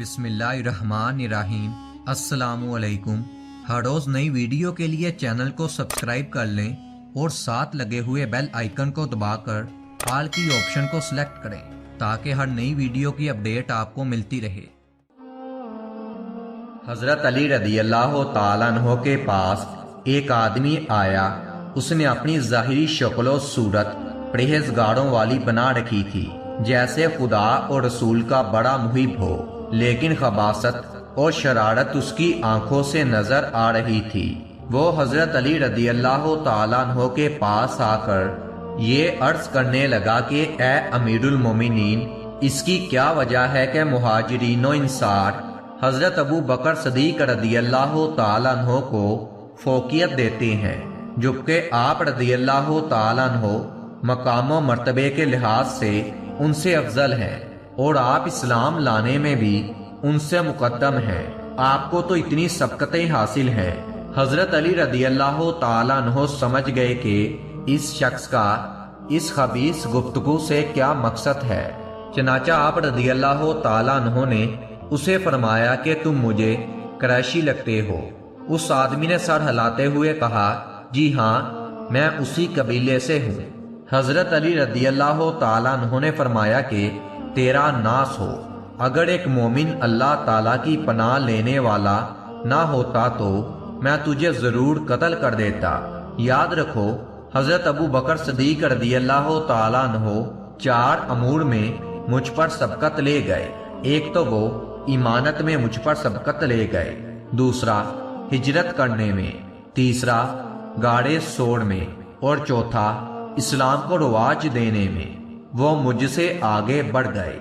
बिस्मिल्लाहिर्रहमानिर्रहीम। अस्सलामुअलैकुम। हर रोज़ नई वीडियो के लिए चैनल को सब्सक्राइब कर लें और साथ लगे हुए बेल आइकन को दबाकर ऑल की ऑप्शन को सिलेक्ट करें ताकि हर नई वीडियो की अपडेट आपको मिलती रहे। हज़रत अली रज़ी अल्लाह तआला अन्हु के पास एक आदमी आया। उसने अपनी ज़ाहिरी शक्ल सूरत परहेज़गारों वाली बना रखी थी, जैसे खुदा और रसूल का बड़ा मुहिब हो, लेकिन खबासत और शरारत उसकी आंखों से नजर आ रही थी। वो हजरत अली रज़ी अल्लाह तआला अन्हु के पास आकर ये अर्ज करने लगा कि ए अमीरुल मोमिनीन, इसकी क्या वजह है कि मुहाजिरीन व इंसार हजरत अबू बकर सदीक रज़ी अल्लाह तआला अन्हु को फोकियत देते हैं, जबकि आप रज़ी अल्लाह तआला अन्हु मकाम व मर्तबे के लिहाज से उनसे अफजल हैं और आप इस्लाम लाने में भी उनसे मुकद्दम हैं। आपको तो इतनी सबकतें हासिल हैं। हजरत अली रज़ी अल्लाह तआला अन्हु समझ गए कि इस शख्स का इस खबीस गुफ्तगू से क्या मकसद है। चनाचा आप रज़ी अल्लाह तआला अन्हु ने उसे फरमाया कि तुम मुझे कुरैशी लगते हो। उस आदमी ने सर हिलाते हुए कहा, जी हाँ, मैं उसी कबीले से हूँ। हजरत अली रज़ी अल्लाह तआला अन्हु ने फरमाया कि तेरा नास हो। अगर एक मोमिन अल्लाह ताला की पनाह लेने वाला ना होता तो मैं तुझे जरूर कत्ल कर देता। याद रखो, हजरत अबू बकर सदीक रज़ी अल्लाह तआला अन्हु 4 अमूर में मुझ पर सबकत ले गए। एक तो वो ईमानत में मुझ पर सबकत ले गए, दूसरा हिजरत करने में, तीसरा गाड़े सोड़ में और चौथा इस्लाम को रवाज देने में वो मुझसे आगे बढ़ गए।